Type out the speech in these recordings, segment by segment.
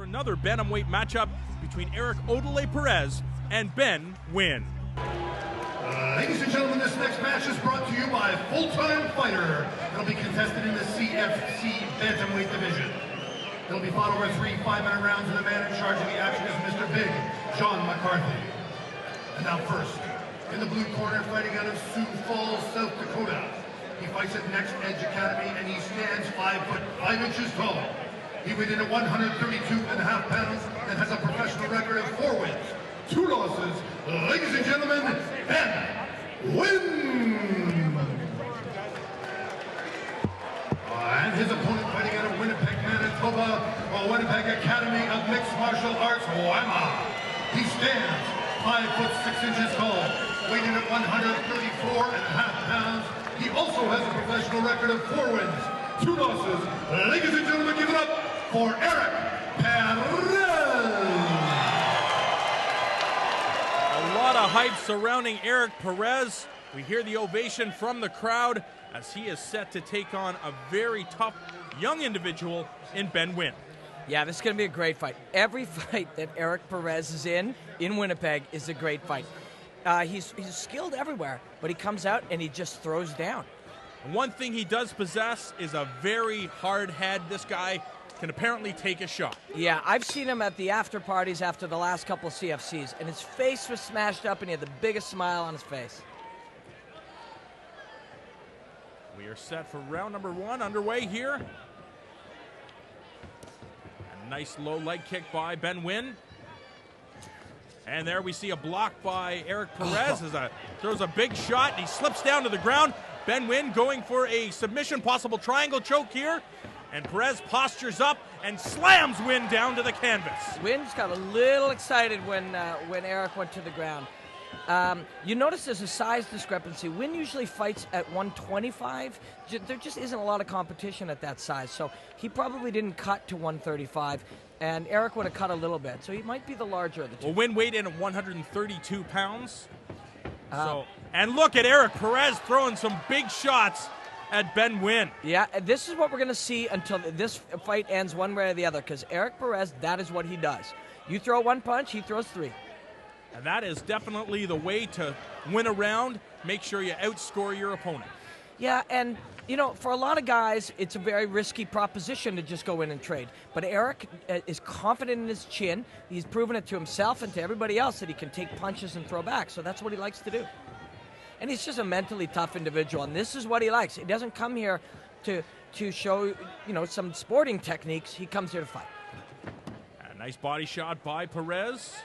for another bantamweight matchup between Eric Odele Perez and Ben Nguyen. Ladies and gentlemen, this next match is brought to you by Full Time Fighter. It'll be contested in the CFC bantamweight division. It'll be fought over 3 5-minute rounds, and the man in charge of the action is Mr. Big, John McCarthy. And now first, in the blue corner, fighting out of Sioux Falls, South Dakota. He fights at Next Edge Academy, and he stands 5 foot 5 inches tall. He weighed in at 132.5 pounds and has a professional record of 4 wins, 2 losses. Ladies and gentlemen, Ben Nguyen. And his opponent fighting out of Winnipeg, Manitoba, Winnipeg Academy of Mixed Martial Arts, Wama. He stands 5 foot 6 inches tall, weighed in at 134.5 pounds. He also has a professional record of 4 wins, 2 losses. Ladies and gentlemen, give it up for Eric Perez. A lot of hype surrounding Eric Perez. We hear the ovation from the crowd as he is set to take on a very tough young individual in Ben Nguyen. Yeah, this is going to be a great fight. Every fight that Eric Perez is in Winnipeg is a great fight. He's skilled everywhere, but he comes out and he just throws down. One thing he does possess is a very hard head. This guy can apparently take a shot. Yeah, I've seen him at the after parties after the last couple of CFCs, and his face was smashed up and he had the biggest smile on his face. We are set for round number 1 underway here. A nice low leg kick by Ben Nguyen. And there we see a block by Eric Perez as throws a big shot and he slips down to the ground. Ben Nguyen going for a submission, possible triangle choke here. And Perez postures up and slams Nguyen down to the canvas. Nguyen's got a little excited when Eric went to the ground. You notice there's a size discrepancy. Nguyen usually fights at 125. There just isn't a lot of competition at that size. So he probably didn't cut to 135. And Eric would have cut a little bit. So he might be the larger of the two. Well, Nguyen weighed in at 132 pounds. And look at Eric Perez throwing some big shots at Ben Nguyen. Yeah, this is what we're going to see until this fight ends one way or the other. Because Eric Perez, that is what he does. You throw 1 punch, he throws 3. And that is definitely the way to win a round. Make sure you outscore your opponent. Yeah, and, you know, for a lot of guys, it's a very risky proposition to just go in and trade. But Eric is confident in his chin. He's proven it to himself and to everybody else that he can take punches and throw back. So that's what he likes to do. And he's just a mentally tough individual, and this is what he likes. He doesn't come here to show, you know, some sporting techniques. He comes here to fight. A nice body shot by Perez.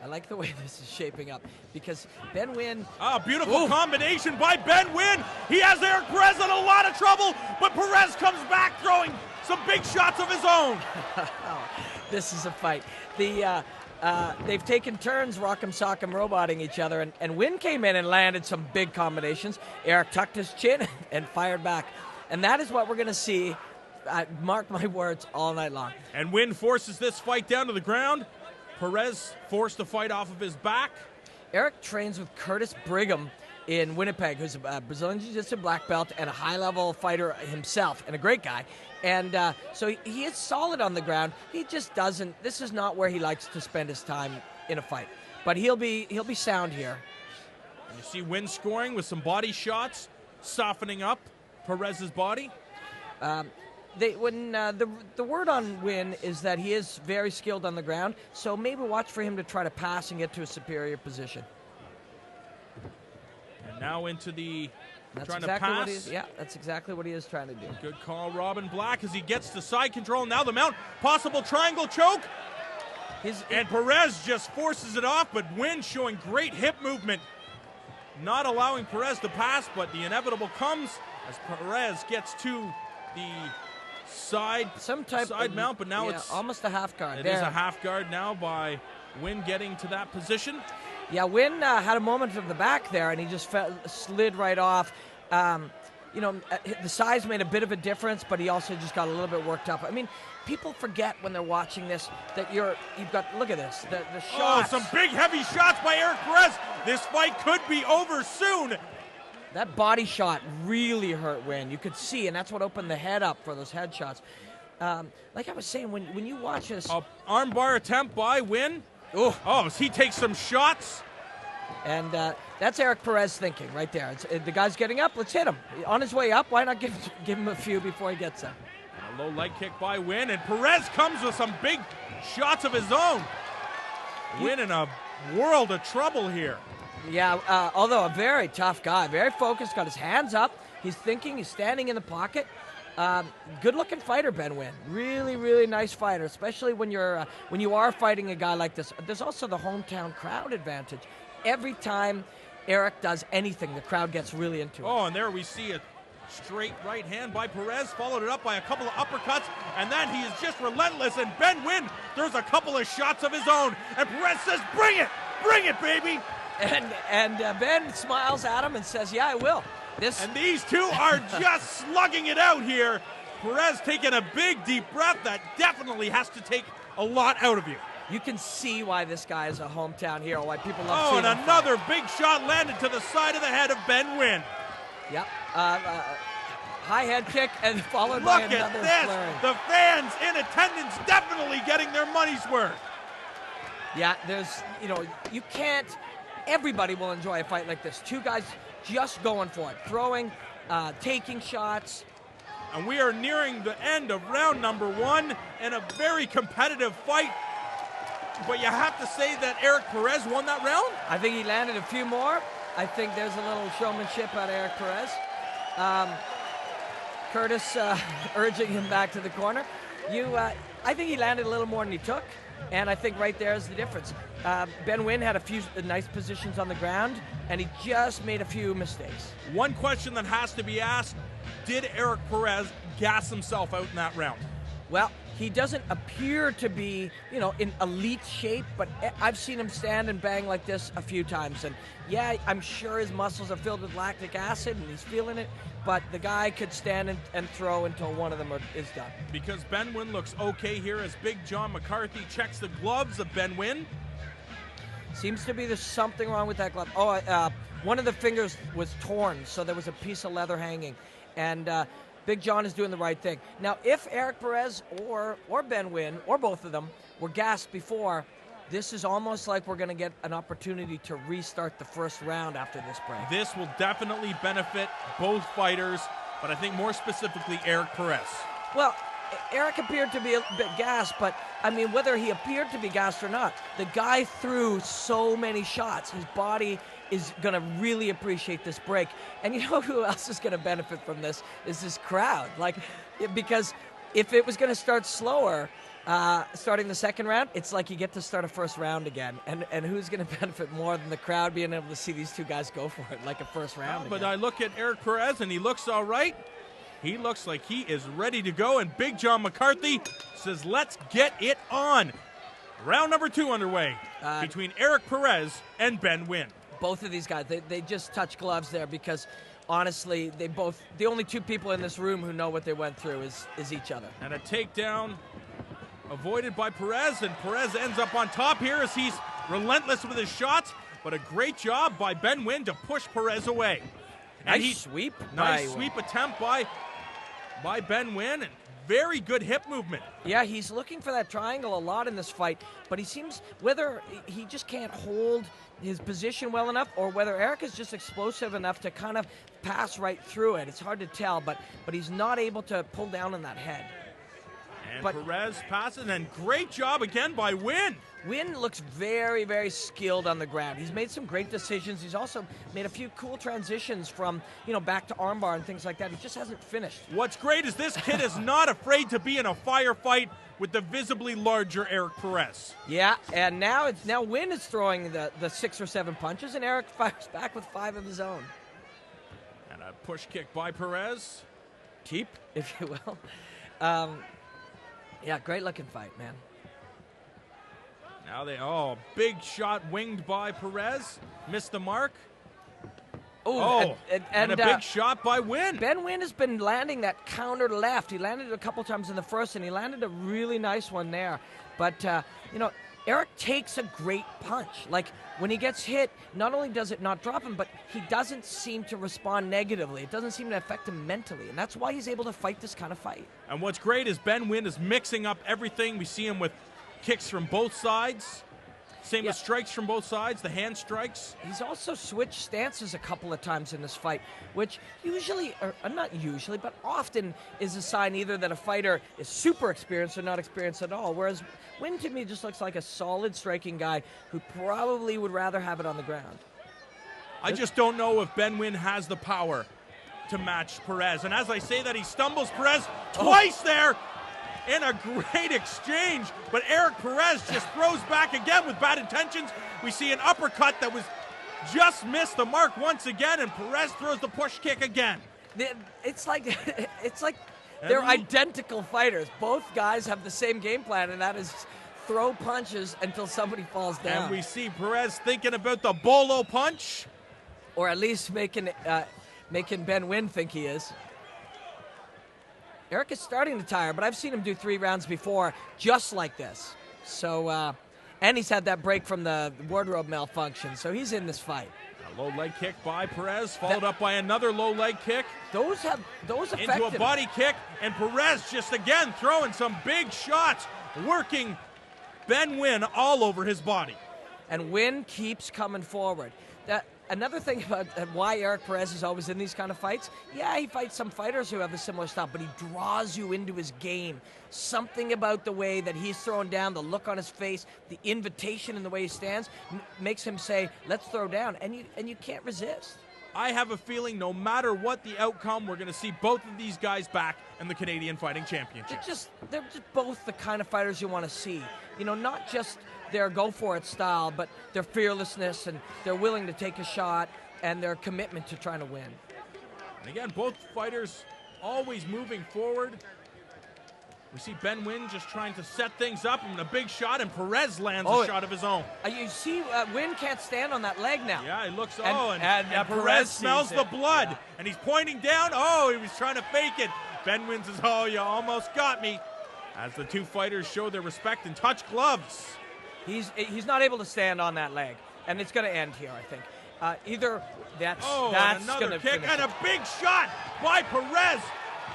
I like the way this is shaping up because Ben Nguyen... Beautiful combination by Ben Nguyen. He has Eric Perez in a lot of trouble, but Perez comes back throwing some big shots of his own. This is a fight. They've taken turns rock'em sock'em roboting each other, and Nguyen came in and landed some big combinations. Eric tucked his chin and fired back. And that is what we're going to see, mark my words, all night long. And Nguyen forces this fight down to the ground. Perez forced the fight off of his back. Eric trains with Curtis Brigham in Winnipeg, who's a Brazilian Jiu-Jitsu black belt and a high-level fighter himself, and a great guy. And so he is solid on the ground. He just doesn't. This is not where he likes to spend his time in a fight. But he'll be sound here. And you see Nguyen scoring with some body shots, softening up Perez's body. The word on Nguyen is that he is very skilled on the ground, so maybe watch for him to try to pass and get to a superior position. And now into the trying exactly to pass. What he is, yeah, that's exactly what he is trying to do. Good call, Robin Black, as he gets to side control. Now the mount, possible triangle choke. And Perez just forces it off, but Nguyen showing great hip movement, not allowing Perez to pass, but the inevitable comes as Perez gets to the side mount, but now it's almost a half guard. It is a half guard now by Nguyen getting to that position. Yeah, Nguyen had a moment of the back there, and he just slid right off. You know, the size made a bit of a difference, but he also just got a little bit worked up. I mean, people forget when they're watching this that you've got, look at this, the shots. Oh, some big heavy shots by Eric Perez. This fight could be over soon. That body shot really hurt Nguyen. You could see, and that's what opened the head up for those head shots. like I was saying, when you watch this, Armbar attempt by Nguyen. Oh, he takes some shots. And that's Eric Perez thinking right there. The guy's getting up. Let's hit him. On his way up, why not give him a few before he gets there? And a low leg kick by Nguyen, and Perez comes with some big shots of his own. Nguyen in a world of trouble here. Yeah, although a very tough guy, very focused, got his hands up. He's thinking, he's standing in the pocket. Good-looking fighter, Ben Nguyen. Really, really nice fighter, especially when you are fighting a guy like this. There's also the hometown crowd advantage. Every time Eric does anything, the crowd gets really into it. Oh, and there we see a straight right hand by Perez, followed it up by a couple of uppercuts, and then he is just relentless, and Ben Nguyen throws a couple of shots of his own, and Perez says, bring it, baby! And Ben smiles at him and says, yeah, I will. And these two are just slugging it out here. Perez taking a big, deep breath. That definitely has to take a lot out of you. You can see why this guy is a hometown hero, why people love seeing him. And another big shot landed to the side of the head of Ben Nguyen. Yep. High head kick and followed by another flurry. The fans in attendance definitely getting their money's worth. Yeah, you can't, everybody will enjoy a fight like this. Two guys just going for it, throwing, taking shots. And we are nearing the end of round number 1 in a very competitive fight. But you have to say that Eric Perez won that round? I think he landed a few more. I think there's a little showmanship out of Eric Perez. Curtis urging him back to the corner. I think he landed a little more than he took, and I think right there is the difference. Ben Nguyen had a few nice positions on the ground, and he just made a few mistakes. One question that has to be asked, did Eric Perez gas himself out in that round? Well, he doesn't appear to be, in elite shape, but I've seen him stand and bang like this a few times. And yeah, I'm sure his muscles are filled with lactic acid and he's feeling it, but the guy could stand and throw until one of them is done. Because Ben Nguyen looks okay here as Big John McCarthy checks the gloves of Ben Nguyen. Seems to be there's something wrong with that glove. One of the fingers was torn, so there was a piece of leather hanging. And Big John is doing the right thing. Now, if Eric Perez or Ben Nguyen, or both of them, were gassed before, this is almost like we're going to get an opportunity to restart the first round after this break. This will definitely benefit both fighters, but I think more specifically Eric Perez. Well, Eric appeared to be a bit gassed, but, whether he appeared to be gassed or not, the guy threw so many shots. His body is going to really appreciate this break. And you know who else is going to benefit from this is this crowd. Because if it was going to start slower, starting the second round, it's like you get to start a first round again. And who's going to benefit more than the crowd being able to see these two guys go for it like a first round again? But I look at Eric Perez, and he looks all right. He looks like he is ready to go, and Big John McCarthy says, let's get it on. Round number 2 underway between Eric Perez and Ben Nguyen. Both of these guys, they just touch gloves there because, honestly, the only two people in this room who know what they went through is each other. And a takedown avoided by Perez, and Perez ends up on top here as he's relentless with his shots, but a great job by Ben Nguyen to push Perez away. Nice sweep attempt by Ben Nguyen, and very good hip movement. Yeah, he's looking for that triangle a lot in this fight, but he seems, whether he just can't hold his position well enough or whether Eric is just explosive enough to kind of pass right through it. It's hard to tell, but he's not able to pull down on that head. And Perez passes, and great job again by Nguyen. Nguyen looks very, very skilled on the ground. He's made some great decisions. He's also made a few cool transitions from, back to armbar and things like that. He just hasn't finished. What's great is this kid is not afraid to be in a firefight with the visibly larger Eric Perez. Yeah, and now Nguyen is throwing the 6 or 7 punches, and Eric fires back with 5 of his own. And a push kick by Perez. Cheap, if you will. Yeah, great looking fight, man. Now big shot winged by Perez. Missed the mark. And a big shot by Nguyen. Ben Nguyen has been landing that counter left. He landed it a couple times in the first, and he landed a really nice one there. But, Eric takes a great punch. Like, when he gets hit, not only does it not drop him, but he doesn't seem to respond negatively. It doesn't seem to affect him mentally, and that's why he's able to fight this kind of fight. And what's great is Ben Nguyen is mixing up everything. We see him with kicks from both sides. Same with strikes from both sides, the hand strikes. He's also switched stances a couple of times in this fight, which usually, or not usually, but often is a sign either that a fighter is super experienced or not experienced at all. Whereas Nguyen to me just looks like a solid striking guy who probably would rather have it on the ground. I just don't know if Ben Nguyen has the power to match Perez. And as I say that, he stumbles Perez twice there. In a great exchange, but Eric Perez just throws back again with bad intentions. We see an uppercut that was just missed the mark once again, and Perez throws the push kick again. It's like they're identical fighters. Both guys have the same game plan, and that is throw punches until somebody falls down. And we see Perez thinking about the bolo punch, or at least making Ben Nguyen think he is. Eric is starting to tire, but I've seen him do 3 rounds before just like this. So, and he's had that break from the wardrobe malfunction, so he's in this fight. A low leg kick by Perez, followed up by another low leg kick. Those effective. Into a body kick, and Perez just again throwing some big shots, working Ben Nguyen all over his body. And Nguyen keeps coming forward. Another thing about why Eric Perez is always in these kind of fights, yeah, he fights some fighters who have a similar style, but he draws you into his game. Something about the way that he's thrown down, the look on his face, the invitation in the way he stands, makes him say, let's throw down, and you can't resist. I have a feeling no matter what the outcome, we're going to see both of these guys back in the Canadian Fighting Championship. They're just both the kind of fighters you want to see. You know, not just their go-for-it style, but their fearlessness, and they're willing to take a shot, and their commitment to trying to win. And again, both fighters always moving forward. We see Ben Nguyen just trying to set things up, and a big shot, and Perez lands a shot of his own. You see, Nguyen can't stand on that leg now. Yeah, he looks, and Perez smells the blood, and he's pointing down. Oh, he was trying to fake it. Ben Nguyen says, oh, you almost got me. As the two fighters show their respect and touch gloves. He's not able to stand on that leg, and it's going to end here, I think. Either that's another kick and a big shot by Perez.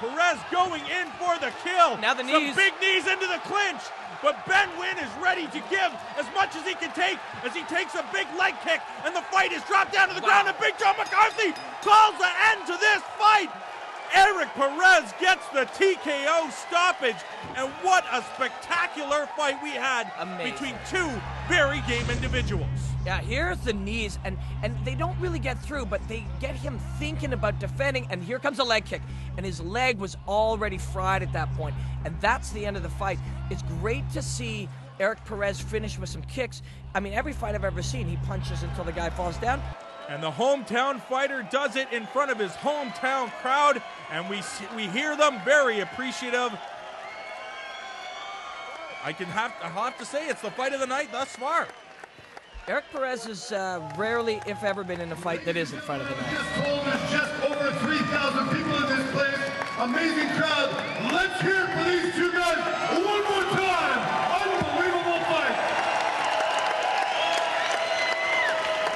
Perez going in for the kill. Now the knees. Some big knees into the clinch. But Ben Nguyen is ready to give as much as he can take as he takes a big leg kick, and the fight is dropped down to the ground, and Big John McCarthy calls the end to this fight. Eric Perez gets the TKO stoppage, and what a spectacular fight we had between two very game individuals. Yeah, here's the knees, and they don't really get through, but they get him thinking about defending, and here comes a leg kick, and his leg was already fried at that point, and that's the end of the fight. It's great to see Eric Perez finish with some kicks. I mean, every fight I've ever seen, he punches until the guy falls down. And the hometown fighter does it in front of his hometown crowd, and we hear them very appreciative. I'll have to say it's the fight of the night thus far. Eric Perez has rarely, if ever, been in a fight that isn't fight of the night. Just told us just over 3,000 people in this place. Amazing crowd. Let's hear it for these two guys one more time. Unbelievable fight.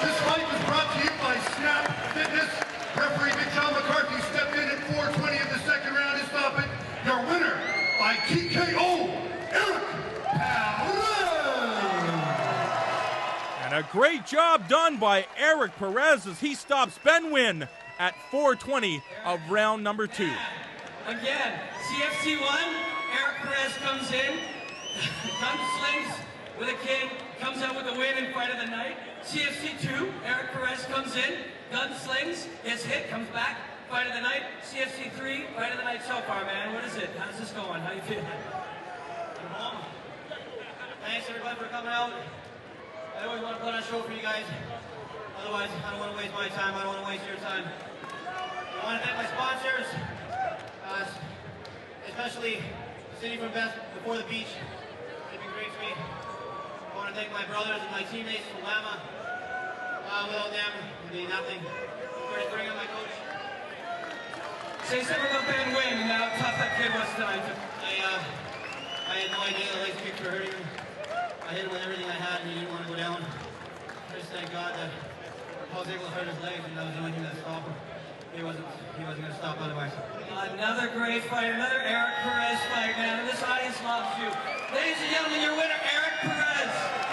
This fight was brought to you by Snap Fitness. Referee Big John McCarthy stepped in at 4:20 of the second round to stop it. Your winner by TKO, Eric Perez. And a great job done by Eric Perez as he stops Ben Nguyen at 4:20 of round number 2. Again, CFC 1, Eric Perez comes in, gunslings with a kid, comes out with a win in fight of the night. CFC 2, Eric Perez comes in, gunslings, gets hit, comes back, fight of the night. CFC 3, fight of the night so far, man. What is it? How's this going? How you feeling? I'm home. Thanks everybody for coming out. I always want to put on a show for you guys. Otherwise, I don't want to waste my time. I don't want to waste your time. I want to thank my sponsors, especially City from Best Before the Beach. They've been great to me. I want to thank my brothers and my teammates from Lama. Without them, it'd be nothing. First, bring on my coach. Say something about Ben Nguyen and how tough that kid was tonight. I had no idea the legs kicked were hurting him. I hit him with everything I had and he didn't want to go down. I just thank God that I was able to hurt his legs and that was the only thing that stopped him. He wasn't going to stop otherwise. Another great fight, another Eric Perez fight, man. This audience loves you. Ladies and gentlemen, your winner, Eric Perez.